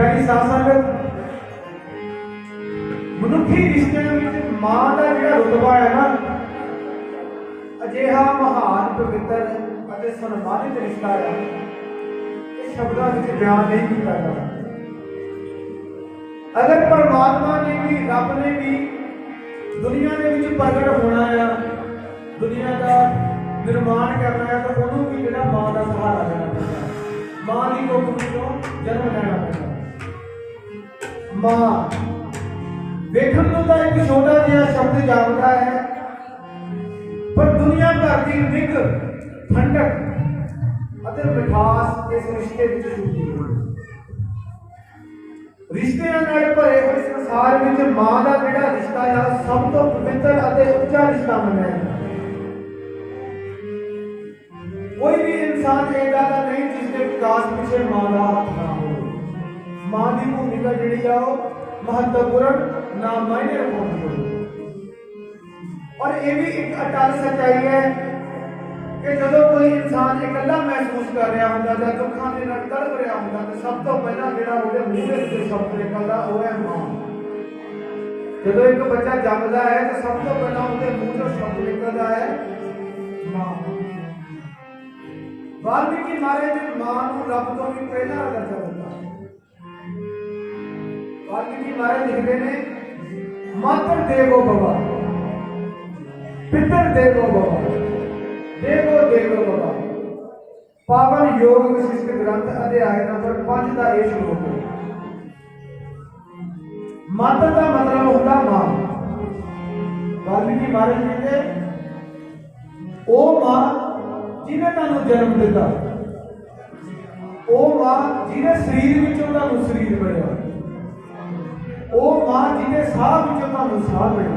प्यारी साथ मनुखी रिश्तिਆਂ ਵਿੱਚ ਮਾਂ ਦਾ ਜਿਹੜਾ ਰੁਤਬਾ ਹੈ ਨਾ, ਅਜਿਹਾ ਮਹਾਨ ਪਵਿੱਤਰ ਅਤੇ ਸਨਮਾਨਿਤ ਰਿਸ਼ਤਾ ਹੈ, ਇਹ ਸ਼ਬਦਾਂ ਵਿੱਚ ਬਿਆਨ ਨਹੀਂ ਕੀਤਾ ਜਾ ਸਕਦਾ। ਅਗਰ ਪਰਮਾਤਮਾ ਨੇ ਵੀ, ਰੱਬ ਨੇ ਵੀ ਦੁਨੀਆ ਦੇ ਵਿੱਚ ਪ੍ਰਗਟ ਹੋਣਾ ਆ, ਦੁਨੀਆ ਦਾ ਨਿਰਮਾਣ ਕਰਨਾ ਹੈ, ਤਾਂ ਉਹਨੂੰ ਵੀ ਜਿਹੜਾ ਮਾਂ ਦਾ ਸਹਾਰਾ ਲੈਣਾ ਪੈਂਦਾ, ਮਾਂ ਦੀ ਕੁੱਖ ਵਿੱਚੋਂ ਜਨਮ ਲੈਣਾ ਪੈਂਦਾ। ਮਾਂ ਵੇਖਣ ਨੂੰ ਤਾਂ ਇੱਕ ਛੋਟਾ ਜਿਹਾ ਸ਼ਬਦ ਜਾਪਦਾ ਹੈ, ਪਰ ਦੁਨੀਆ ਭਰ ਦੀ ਨਿੱਘ, ਠੰਡਕ ਅਤੇ ਮਿਠਾਸ ਇਸ ਰਿਸ਼ਤੇ ਵਿੱਚ ਛੁਪੀ ਹੋਈ। ਰਿਸ਼ਤਿਆਂ ਨਾਲ ਭਰੇ ਹੋਏ ਸੰਸਾਰ ਵਿੱਚ ਮਾਂ ਦਾ ਜਿਹੜਾ ਰਿਸ਼ਤਾ ਹੈ, ਸਭ ਤੋਂ ਪਵਿੱਤਰ ਅਤੇ ਉੱਚਾ ਰਿਸ਼ਤਾ ਮੰਨਿਆ ਜਾਂਦਾ। ਕੋਈ ਵੀ ਇਨਸਾਨ ਏਦਾਂ ਦਾ ਨਹੀਂ ਜਿਸ ਦੇ ਵਿਕਾਸ ਪਿੱਛੇ ਮਾਂ ਦਾ ਹੱਥ ਨਾ ਹੋਵੇ। ਮਾਂ ਦੀ ਭੂਮਿਕਾ ਜਿਹੜੀ ਆ ਉਹ महत्वपूर्ण ना मायने रखती है। और ये भी एक अटल सच्चाई है कि जो कोई इंसान इकल्ला महसूस कर रहा होता है, दुखों के नाल तड़प रहा होता, तो सब तो पहला जो मूँह के शब्द निकलता वो है मां। जो एक बच्चा जमता है तो सब तो पहला उसके मूँह से शब्द निकलता है मां। वाल्मीकि महाराज ने मां को रब तो भी पहला दर्जा दिता। वाल्मीकि महाराज लिखते हैं, मातर देवो भव, पितर देवो भव, देवो देवो भव। पावन योग विशिष्ट ग्रंथ अध्याय नंबर 5 का यह श्लोक है। मातर का मतलब होता मां। वाल्मीकि महाराज कहते ओ मां जिन्हें तुहानू जन्म दिता, ओ मां जिन्हें शरीर विचों तुहानू शरीर मिलिया, ओ मां जिन्हें साह विचों तुहानू साह मिलिया,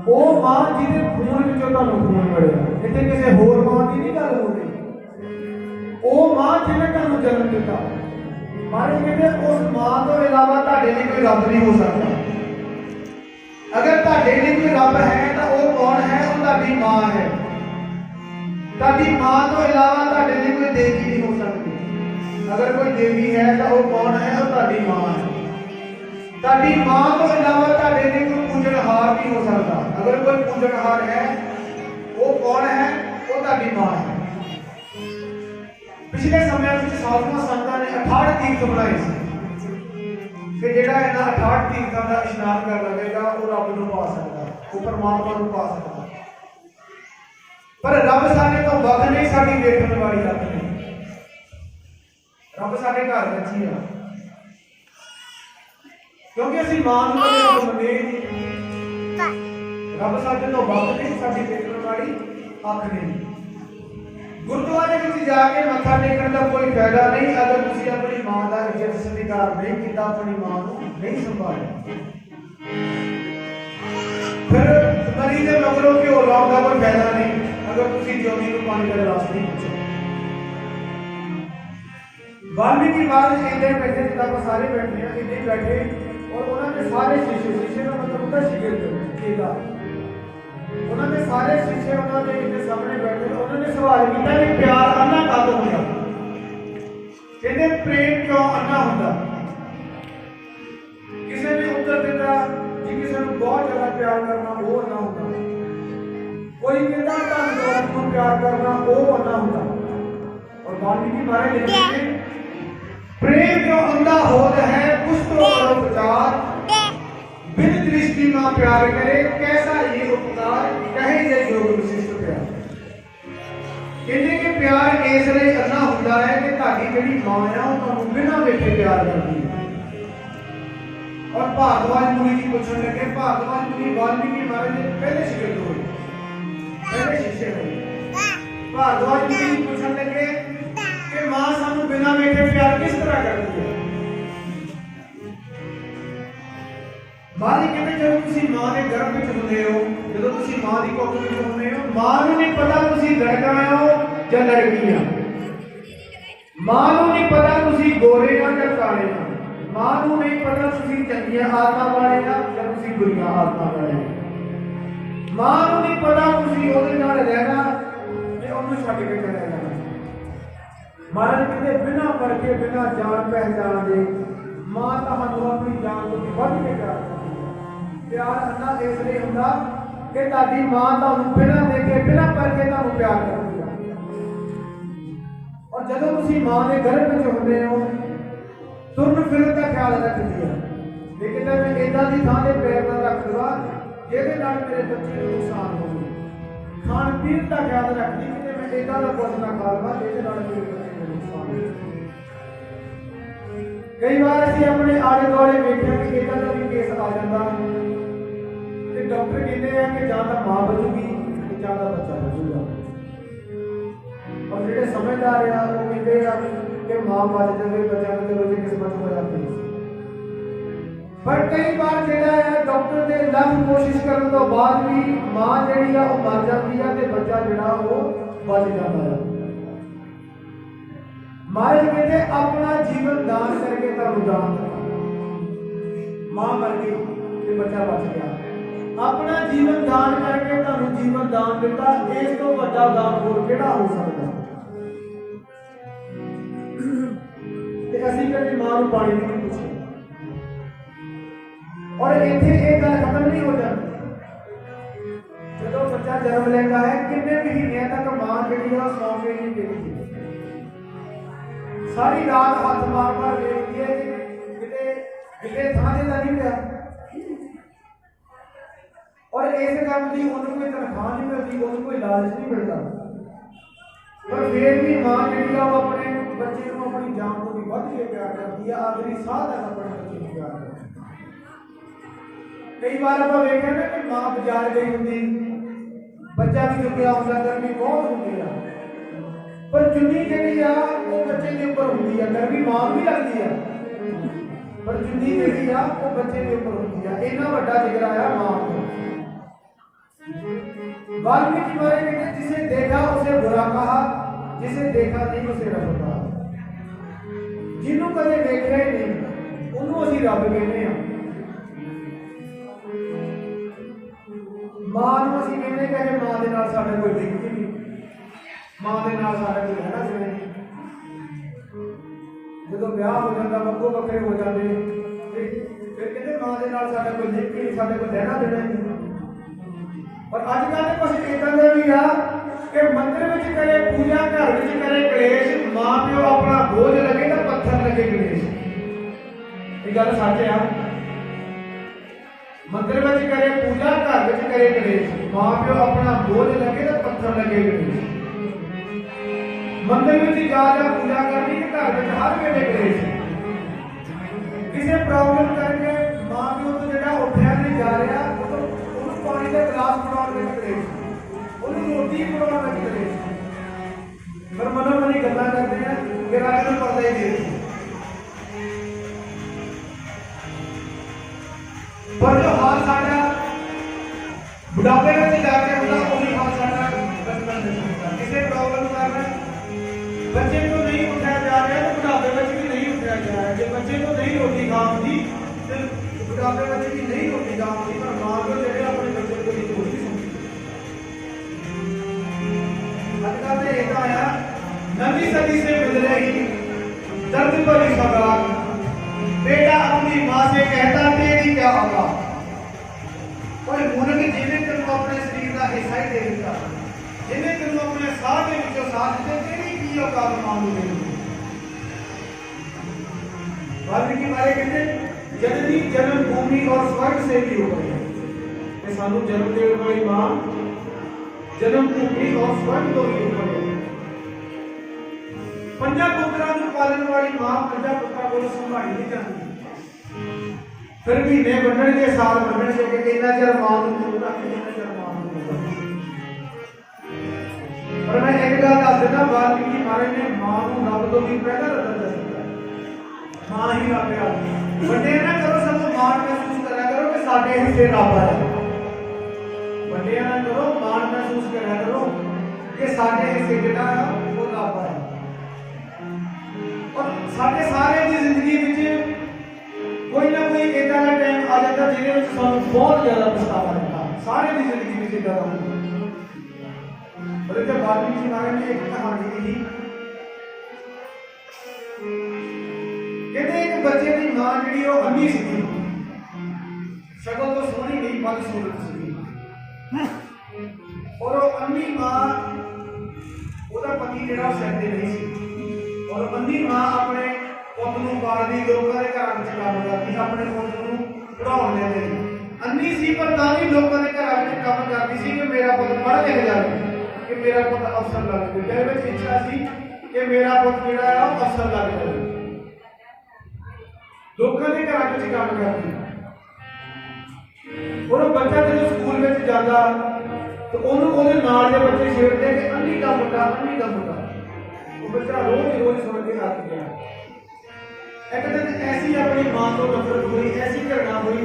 ओ मां जिन्हें खून विचों तुहानू खून मिलिया। इत्थे किसी होर मां की नहीं गल हो रही। ओ मां जिन्हें तुहानू जन्म दिता। महाराज कहते उस मां तो इलावा तुहाडे लिए कोई रब नहीं हो सकता। अगर तुहाडे लिए कोई रब है तो वो कौन है? वो तुहाडी मां है। तुहाडी मां तो इलावा तुहाडे लिए कोई देवी नहीं हो सकती। अगर कोई देवी है तो वो कौन है? वो तुहाडी मां है। ताड़ी मां तो इलावा ताड़े लिए कोई पूजनहार नहीं हो सकता। अगर कोई पूजनहार है वो कौन है? वो ताड़ी मां है। पिछले समय में साधुओं संतां ने 68 तीर्थ बनाए कि जेड़ा इन्हां 68 तीर्थां दा इशनान कर लगेगा वो रब नूं पा सकदा, वो परमात्मा नूं पा सकदा। पर रब साडे तो वख नहीं, साडी वेखण वाली रब नहीं। रब साडे घर विच ही आ, क्योंकि असीं मां नूं मंने नहीं। रब साडे तो वख नहीं, साडी वेखण वाली अख नहीं। गुरुद्वारे विच जाके मत्था टेकण दा कोई फायदा नहीं अगर तुसीं अपनी मां दा इज्जत सत्कार नहीं कीता, अपनी मां नूं नहीं संभालिया। फिर मरी दे मगरों घ्यो लाउण दा कोई फायदा नहीं अगर तुसीं ज्योति नूं पानी दा गिलास नहीं पुछो। वाल्मीकि महाराज इधर बैठे, जिदा आप सारे बैठे हैं, इधर बैठे और उन्होंने सारे शिष्य, शिष्य का मतलब होता शिगिर्द, उन्होंने सारे शिष्य उन्होंने इनके सामने बैठे, उन्होंने सवाल किया कि प्यार अन्ना कद होता? कहते प्रेम क्यों अन्ना होता? किसी ने उत्तर दिता जी किसी को बहुत ज्यादा प्यार करना वो अन्ना होता, कोई कहता धन को प्यार करना वो अन्ना होता। और वाल्मीकि महाराज लिखते हैं प्रेम जो अंधा होत है पुष्ट और उपचार, बिन दृष्टि मां प्यार करे कैसा ये उपकार, कहे जे योग विशिष्ट प्यार। कहते कि प्यार इस लिए अन्ना होता है कि ताकि जिहड़ी मां है वो तुहानू बिना वेखे प्यार करती है। और भारद्वाज मुनि जी पूछण लगे, भारद्वाज मुनि वाल्मीकि महाराज के पहले शिष्य हुए, पहले शिष्य हुए। भारद्वाज मुनि जी पूछण लगे कि मां सानू बिना वेखे प्यार किस तरह करती है? मां कहते जब तुसी मां के गर्भ में होंदे हो, जब तुसी मां की कुख में होंदे हो, मां नूं नहीं पता तुसी लड़का हो या लड़की हो, मां नूं नहीं पता तुसी गोरे हो या काले हो, मां नूं नहीं पता तुसी चंगियां आदतां वाले हो या तुसी बुरियां आदतां वाले हो, मां नूं नहीं पता तुसी ओहदे नाल रहना ते ओहनूं छड्ड के चले जाना। महाराज कहते बिना परखे बिना जान पहचान दे मां तुहानू अपनी जान तो भी वध के प्यार करती है। प्यार अन्ना इसलिए हुंदा कि तुहाडी मां तुहानू बिना देखे बिना परखे तुहानू प्यार करती है। और जदों तुसीं मां दे गर्भ विच हुंदे हो तुरन फिरन का ख्याल रखती है, लेकिन मैं इदां दी थां ते पैर ना रख दवा जिहदे नाल मेरे बच्चे नूं नुकसान होवे। खाण पीण का ख्याल रखदी कि मैं इदां दा कुछ ना खा लवां जिहदे नाल मेरे बच्चे नूं नुकसान होवे। कई बार असीं अपने आले दुआले वेखिआ कि इदां दा भी केस आ जांदा ते डॉक्टर कहते हैं कि जां तां मां बचूगी ते जां तां बच्चा बचूगा। और जिहड़े समझदार आ वो कहते हैं कि मां बच जाए बच्चा तो चलो जी किस्मत हो जाती है। पर कई बार जिहड़ा है डॉक्टर दे लख कोशिश करने तो बाद भी मां जिहड़ी आ वो मर जाती है ते बच्चा जिहड़ा वो बच जाता है। महाराज कहते अपना जीवन दान करके तुहानू दान मां मर गई ते बच्चा बच गया। अपना जीवन दान करके तुहानू जीवन दान दिता, इस तो वड्डा दान होर किहड़ा हो सकदा। ते असीं कभी मां नूं पानी नहीं पुछे और इत्थे एक गल खत्म नहीं हो जाती। जदों बच्चा जन्म लैंदा है कितने महीनों तक मां जिहड़ी है सौ के नहीं देती, सारी रात हाथ मार मार देखती है कि किते थां ते नहीं पिया। और इस काम की उन्होंने कोई तनख्वाह नहीं मिलती, उन्होंने कोई लालच नहीं मिलता, पर फिर भी मां जिहड़ी आ अपने बच्चे को अपनी जान को भी वध के प्यार करती है, आखिरी साह तक अपने बच्चे को प्यार करती है। कई बार आप देखा ना कि मां बाजार गई होंगी, बच्चा भी चुकिया होंदा, गर्मी बहुत होंदी है, पर चुन्नी जिहड़ी आ वो बच्चे के ऊपर होंदी है। गर्मी मां भी लगती है पर चुन्नी जिहड़ी आ वो बच्चे के ऊपर होंदी है। इन्ना वड्डा जिगरा आ मां को। वाल्मीकि महाराज कहते जिसे देखा उसे बुरा कहा, जिसे देखा नहीं उसे रब कहा। जिन्हों कदे देखा ही नहीं उन्होंने असीं रब कहने आ। मां नूं असीं कहने कि मां दे नाल साडा कोई लिंक ही नहीं, मां दे नाल साडा कोई रहना देना नहीं। जदों ब्याह हो जाता वक्को वक्रे हो जाते फिर कहते मां दे नाल साडा कोई लिंक ही नहीं, साडा कोई रहना देना नहीं। और अजकल कुछ इदां दा भी आ कि मंदिर में करे पूजा, घर में करे कलेश, मां प्यो अपना बोझ लगे तो पत्थर लगे कलेश। ये गल सच है। मंदिर में करे पूजा, घर में करे कलेश, मां प्यो अपना बोझ लगे तो पत्थर लगे कलेश। मंदिर में जा पूजा करनी कि घर में हर वेले कलेश। किसी प्रॉब्लम करके मां प्यो तो जो उठिया नहीं जा रहा पानी का गिलास बनाने में कलेश, उन्होंने रोटी बनाने में कलेश। पर मनो मनी गल्लां करते हैं कि राज में पता ही नहीं। पर जो हाल साडा बुढ़ापे में जाके होता वही हाल साडा बचपन में होता। किसी प्रॉब्लम करना बच्चे को नहीं उठाया जा रहा तो बुढ़ापे में भी नहीं उठाया जा रहा है। जब बच्चे को नहीं रोटी खाती तो बुढ़ापे में भी नहीं रोटी खाती, पर मां को जो अपने बच्चे को नहीं रोटी सुनती। अजकल तो एक आया नवी सदी से मिल रही दर्द भरी सौगात, बेटा अपनी मां से कहता तेरी क्या औकात। कोई मूर्ख जिन्हें तेन अपने शरीर का हिस्सा ही दे दिता, जिन्हें तेन अपने साह के विचों साथ दिते, तेरी की औकात मां नूं दे दी। वाल्मीकि महाराज कहते जननी जन्म भूमि और स्वर्ग से भी ऊपर है। सानू जन्म देने वाली मां जन्म भूमि और स्वर्ग तो भी ऊपर है। पंजा पुत्रा को पालन वाली मां पंजा पुत्रा को संभाली नहीं जाती। फिर भी ने बनने के साल बनने से कि इतना चर मां को पूरा कितना चर मां को। पर मैं एक गल दस देना, वाल्मीकि महाराज ने मां को रब तो भी पहला दर्जा दिया। मां ही रब है। बड़े ना करो सब मान महसूस करा करो कि साडे हिस्से रब है। बड़े ना करो मान महसूस करा करो कि साडे हिस्से जिहड़ा वो रब है। और साडे सारे दी जिंदगी विच कोई ना कोई इदां दा टाइम आ जाता जिहदे विच सानू बहुत ज्यादा पछतावा रहंदा। सारे दी जिंदगी विच इदां दा होंदा। पर इत्थे वाल्मीकि महाराज ने एक कहानी लिखी जी अंधी सी, शक्ल तो सोहनी नहीं बदसूरत सी, और वो अंधी मां ਉਹਦਾ ਪਤੀ ਜਿਹੜਾ ਸਿਰ ਤੇ ਨਹੀਂ ਸੀ, ਔਰ ਅੰधी ਮਾਂ ਆਪਣੇ ਪੁੱਤ ਨੂੰ ਪਾਲਦੀ, ਲੋਕਾਂ ਦੇ ਘਰਾਂ ਵਿੱਚ ਕੰਮ ਕਰਦੀ, ਆਪਣੇ ਪੁੱਤ ਨੂੰ ਪੜਾਉਣ ਦੇ ਲਈ ਅੰਨੀ ਸੀ, ਪਰ ਤਾਂ ਵੀ ਲੋਕਾਂ ਦੇ ਘਰਾਂ ਵਿੱਚ ਕੰਮ ਕਰਦੀ ਸੀ ਕਿ ਮੇਰਾ ਪੁੱਤ ਪੜ੍ਹ ਲਿਖ ਜਾਵੇ, ਕਿ ਮੇਰਾ ਪੁੱਤ ਅਫਸਰ ਲੱਗ ਜਾਵੇ। ਦਿਲ ਵਿੱਚ ਇੱਛਾ ਸੀ ਕਿ ਮੇਰਾ ਪੁੱਤ ਜਿਹੜਾ ਆ ਉਹ ਅਫਸਰ ਲੱਗ ਜਾਵੇ, ਲੋਕਾਂ ਦੇ ਘਰਾਂ ਵਿੱਚ ਕੰਮ ਕਰਦੀ। और बच्चा जो स्कूल में जाता तो उन्होंने नाल के बच्चे छेड़ते कि अन्नी का मुंडा, अन्नी का मुंडा। वो बच्चा रोज रोज सुन के हट गया। एक दिन ऐसी अपनी मां को नफरत हुई, ऐसी घटना हुई,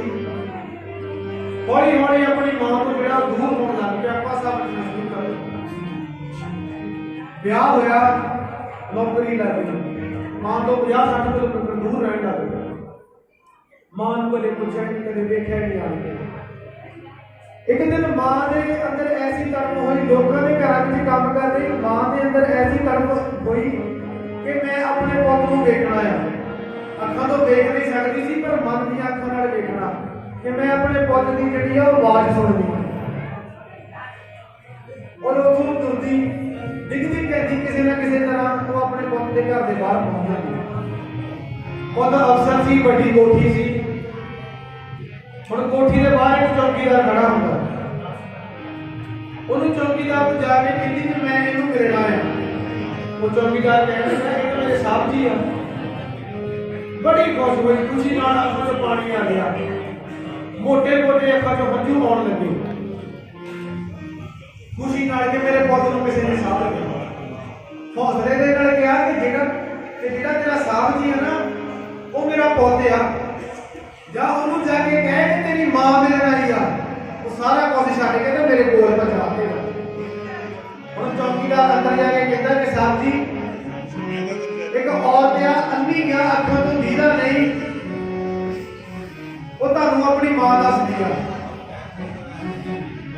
हौली हौली अपनी मां को जो दूर होने लग गया, पासा बचना शुरू कर। ब्याह होया, नौकरी लग गई, मां तो 50-60 किलोमीटर दूर रहने लग गया। मां को कदे पूछा नहीं, कदे देखा नहीं आके। एक दिन मां के अंदर ऐसी तड़प हुई, लोगों के घर में काम कर रही मां के अंदर ऐसी तड़प हुई कि मैं अपने पुत को देखना है। अखा तो देख नहीं सकती सी, पर मन की अखा नाल देखना कि मैं अपने पुत की जी आवाज सुननी। और उतों तुरती दिखती कहती किसी ना किसी तरह वो अपने पुत के घर के बाहर पहुंच जाती। पुत अफसर सी, बड़ी कोठी सी, ਹੁਣ ਕੋਠੀ ਦੇ ਬਾਹਰ ਇੱਕ ਚੌਕੀਦਾਰ ਖੜਾ ਹੁੰਦਾ, ਉਹਨੂੰ ਚੌਕੀਦਾਰ ਨੂੰ ਜਾ ਕੇ ਕਹਿੰਦੀ ਕਿ ਮੈਂ ਇਹਨੂੰ ਮਿਲਣਾ ਆ। ਉਹ ਚੌਕੀਦਾਰ ਕਹਿੰਦਾ ਇਹ ਤਾਂ ਮੇਰੇ ਸਾਹਿਬ ਜੀ ਆ। ਬੜੀ ਖੁਸ਼ ਹੋਈ, ਖੁਸ਼ੀ ਨਾਲ ਅੱਖਾਂ 'ਚੋਂ ਪਾਣੀ ਆ ਗਿਆ, ਮੋਟੇ ਮੋਟੇ ਅੱਖਾਂ 'ਚੋਂ ਹੰਝੂ ਆਉਣ ਲੱਗੇ, ਖੁਸ਼ੀ ਨਾਲ ਕਿ ਮੇਰੇ ਪੁੱਤ ਨੂੰ ਕਿਸੇ ਨੇ ਸਾਂਭ ਲਿਆ। ਹੌਸਲੇ ਦੇ ਨਾਲ ਕਿਹਾ ਕਿ ਜਿਹੜਾ ਤੇਰਾ ਸਾਹਿਬ ਜੀ ਹੈ ਨਾ ਉਹ ਮੇਰਾ ਪੁੱਤ ਆ, ਜਾਂ ਉਹਨੂੰ ਜਾ ਕੇ ਕਹਿ ਕਿ ਤੇਰੀ ਮਾਂ ਮੇਰੇ ਨਾਲ ਹੀ ਆ, ਉਹ ਸਾਰਾ ਕੁਝ ਛੱਡ ਕੇ ਤੇ ਮੇਰੇ ਕੋਲ ਪਹੁੰਚਾ ਦੇਗਾ। ਹੁਣ ਚੌਕੀਦਾਰ ਅੰਦਰ ਜਾ ਕੇ ਕਹਿੰਦਾ ਕਿ ਸਾਹਿਬ ਜੀ ਇੱਕ ਔਰਤ ਆ, ਅੰਨੀ ਆ, ਅੱਖਾਂ ਤੋਂ ਦੀਦਾ ਨਹੀਂ, ਉਹ ਤੁਹਾਨੂੰ ਆਪਣੀ ਮਾਂ ਦੱਸਦੀ ਆ।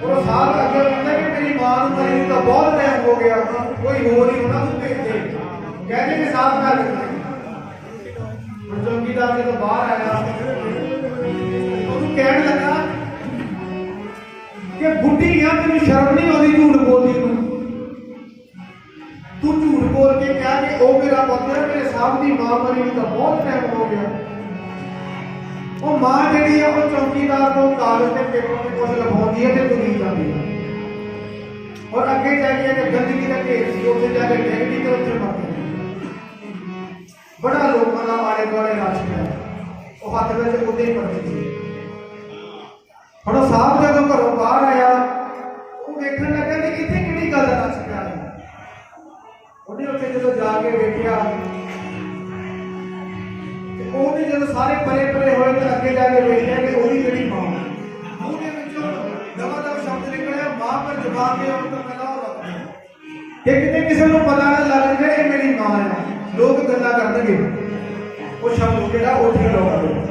ਉਹ ਸਾਹਿਬ ਅੱਗੇ ਕਹਿੰਦਾ ਕਿ ਮੇਰੀ ਮਾਂ ਨੂੰ ਮਰੀ ਨੂੰ ਤਾਂ ਬਹੁਤ ਟਾਈਮ ਹੋ ਗਿਆ, ਕੋਈ ਹੋਰ ਹੀ ਉਹਨਾਂ ਨੂੰ ਭੇਜ ਦੇ। ਕਹਿੰਦੇ ਕਿ ਸਾਹਿਬ ਕਰ ਦਿੱਤਾ। ਹੁਣ ਚੌਕੀਦਾਰ ਜਦੋਂ ਬਾਹਰ ਆਇਆ ਉਹਨੂੰ ਕਹਿਣ ਲੱਗਾ ਕਿ ਬੁੱਢੀ ਆ, ਤੈਨੂੰ ਸ਼ਰਮ ਨਹੀਂ ਆਉਂਦੀ ਝੂਠ ਬੋਲਦੀ ਨੂੰ? ਤੂੰ ਝੂਠ ਬੋਲ ਕੇ ਕਿਹਾ ਕਿ ਉਹ ਮੇਰਾ ਪੁੱਤ ਹੈ, ਮੇਰੇ ਸਾਹਿਬ ਦੀ ਮਾਂ ਮਰੀ ਨੂੰ ਤਾਂ ਬਹੁਤ ਟਾਈਮ ਹੋ ਗਿਆ। ਉਹ ਮਾਂ ਜਿਹੜੀ ਆ ਉਹ ਚੌਕੀਦਾਰ ਤੋਂ ਕਾਗਜ਼ ਤੇ ਪੇਪਰ ਤੇ ਕੁਝ ਲਿਖਾਉਂਦੀ ਹੈ ਤੇ ਤੁਰੀ ਜਾਂਦੀ ਹੈ। ਔਰ ਅੱਗੇ ਜਾ ਕੇ ਗੰਦਗੀ ਦਾ ਢੇਰ ਸੀ, ਉੱਥੇ ਜਾ ਕੇ ਡਿੱਗਦੀ ਤੇ ਉੱਥੇ ਮਰ ਗਈ। ਬੜਾ ਲੋਕਾਂ ਦਾ ਆਲੇ ਦੁਆਲੇ ਰਸ਼ ਪਿਆ, ਉਹ ਹੱਥ ਵਿੱਚ ਉਹਦੇ ਹੀ ਪਰਚੀ ਸੀ। ਹੁਣ ਸਾਹਿਬ ਜਦੋਂ ਘਰੋਂ ਬਾਹਰ ਆਇਆ ਉਹ ਵੇਖਣ ਲੱਗਾ ਕਿ ਇੱਥੇ ਕਿਹੜੀ ਗੱਲ ਦਾ ਰਸ਼ ਪਿਆ ਹੈ। ਉਹਨੇ ਉੱਥੇ ਜਦੋਂ ਜਾ ਕੇ ਵੇਖਿਆ ਤੇ ਉਹਨੇ ਜਦੋਂ ਸਾਰੇ ਪਰੇ ਪਰੇ ਹੋਏ ਤੇ ਅੱਗੇ ਜਾ ਕੇ ਵੇਖਿਆ ਕਿ ਉਹਦੀ ਜਿਹੜੀ ਮਾਂ, ਉਹਦੇ ਵਿੱਚੋਂ ਦਵਾ ਦਵ ਸ਼ਬਦ ਨਿਕਲਿਆ, ਮਾਂ ਪਰ ਜ਼ੁਬਾਨ ਤੇ ਉਹ ਕਲਾ ਹੋ ਰੱਖਿਆ ਕਿ ਕਿਤੇ ਕਿਸੇ ਨੂੰ ਪਤਾ ਨਾ ਲੱਗ ਜਾਏ ਇਹ ਮੇਰੀ ਮਾਂ ਹੈ, ਲੋਕ ਗੱਲਾਂ ਕਰਨਗੇ। ਉਹ ਸ਼ਬਦ ਜਿਹੜਾ ਉੱਥੇ ਲਾਉਂਦਾ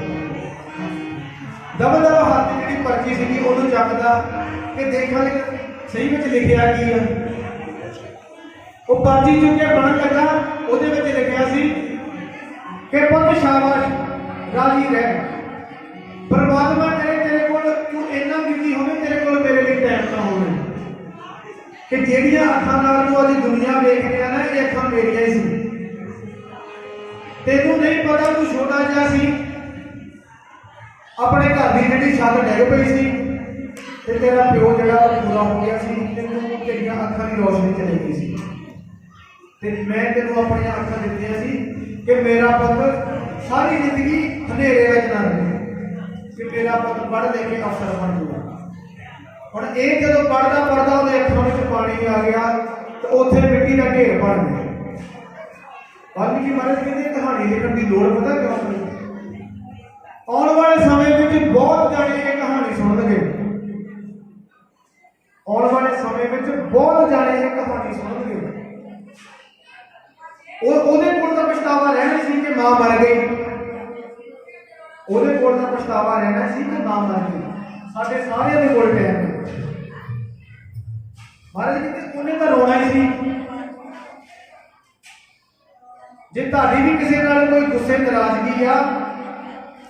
ਦਵਾ ਦਵਾ ਹੱਥ ਦੀ ਜਿਹੜੀ ਪਰਚੀ ਸੀਗੀ ਉਹਨੂੰ ਚੱਕਦਾ ਕਿ ਦੇਖਾਂਗੇ ਸਹੀ ਵਿੱਚ ਲਿਖਿਆ ਕੀ ਆ। ਉਹ ਪਰਚੀ ਚੁੱਕ ਕੇ ਬਣਨ ਲੱਗਾ, ਉਹਦੇ ਵਿੱਚ ਲਿਖਿਆ ਸੀ ਕਿ ਪੁੱਤ ਸ਼ਾਬਾਸ਼, ਰਾਜੀ ਰਹਿ, ਪਰਮਾਤਮਾ ਕਰੇ ਤੇਰੇ ਕੋਲ ਤੂੰ ਇੰਨਾ ਬਿਜ਼ੀ ਹੋਵੇਂ, ਤੇਰੇ ਕੋਲ ਮੇਰੇ ਲਈ ਟਾਈਮ ਨਾ ਹੋਵੇ, ਕਿ ਜਿਹੜੀਆਂ ਅੱਖਾਂ ਨਾਲ ਤੂੰ ਅੱਜ ਦੁਨੀਆ ਵੇਖ ਰਿਹਾ ਨਾ ਇਹ ਅੱਖਾਂ ਮੇਰੀਆਂ ਹੀ ਸੀ। ਤੈਨੂੰ ਨਹੀਂ ਪਤਾ ਤੂੰ ਛੋਟਾ ਜਿਹਾ ਸੀ, ਆਪਣੇ ਘਰ ਦੀ ਜਿਹੜੀ ਛੱਤ ਡਿੱਗ ਪਈ ਸੀ ਤੇ ਤੇਰਾ ਪਿਓ ਜਿਹੜਾ ਪੂਰਾ ਹੋ ਗਿਆ ਸੀ, ਤੈਨੂੰ ਤੇਰੀਆਂ ਅੱਖਾਂ ਦੀ ਰੋਸ਼ਨੀ ਚਲੀ ਗਈ ਸੀ ਤੇ ਮੈਂ ਤੈਨੂੰ ਆਪਣੀਆਂ ਅੱਖਾਂ ਦਿੱਤੀਆਂ ਸੀ ਕਿ ਮੇਰਾ ਪੁੱਤ ਸਾਰੀ ਜ਼ਿੰਦਗੀ ਹਨੇਰੇ ਵਿੱਚ ਨਾ ਰਹੇ, ਕਿ ਮੇਰਾ ਪੁੱਤ ਪੜ੍ਹ ਲਿਖ ਕੇ ਅਫਸਰ ਬਣ ਜਾਊਗਾ। ਹੁਣ ਇਹ ਜਦੋਂ ਪੜ੍ਹਦਾ ਉਹਦੇ ਅੱਖਾਂ ਵਿੱਚ ਪਾਣੀ ਆ ਗਿਆ ਤੇ ਉੱਥੇ ਮਿੱਟੀ ਦਾ ਢੇਰ ਬਣ ਗਿਆ। ਵਾਲਮੀਕੀ ਮਹਾਰਾਜ ਕਹਿੰਦੇ ਕਹਾਣੀ ਲਿਖਣ ਦੀ ਲੋੜ ਪਤਾ ਕਿਉਂ ਪਈ? ਆਉਣ ਵਾਲੇ ਸਮੇਂ ਵਿੱਚ ਬਹੁਤ ਜਾਣੇ ਇਹ ਕਹਾਣੀ ਸੁਣਨਗੇ, ਆਉਣ ਵਾਲੇ ਸਮੇਂ ਵਿੱਚ ਬਹੁਤ ਜਾਣੇ ਇਹ ਕਹਾਣੀ ਸੁਣਨਗੇ। ਉਹਦੇ ਕੋਲ ਤਾਂ ਪਛਤਾਵਾ ਰਹਿਣਾ ਸੀ ਕਿ ਮਾਂ ਮਰ ਗਈ, ਉਹਦੇ ਕੋਲ ਤਾਂ ਪਛਤਾਵਾ ਰਹਿਣਾ ਸੀ ਕਿ ਮਾਂ ਮਰ ਗਈ। ਸਾਡੇ ਸਾਰਿਆਂ ਦੇ ਕੋਲ ਟਾਈਮ ਹੈ। ਮਹਾਰਾਜ ਕਹਿੰਦੇ ਉਹਨੇ ਤਾਂ ਰੋਣਾ ਹੀ ਸੀ। ਜੇ ਤੁਹਾਡੀ ਵੀ ਕਿਸੇ ਨਾਲ ਕੋਈ ਗੁੱਸੇ ਨਾਰਾਜ਼ਗੀ ਆ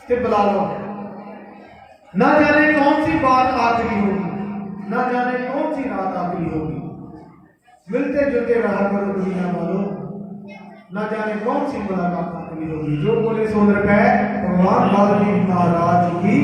ते बुला लो। ना जाने कौन सी बात आखिरी होगी, ना जाने कौन सी रात आखिरी होगी। मिलते जुलते रहा करो दुनिया वालों, ना जाने कौन सी मुलाकात आखिरी होगी। जो बोले सो रुपए भगवान वाल्मीकि महाराज की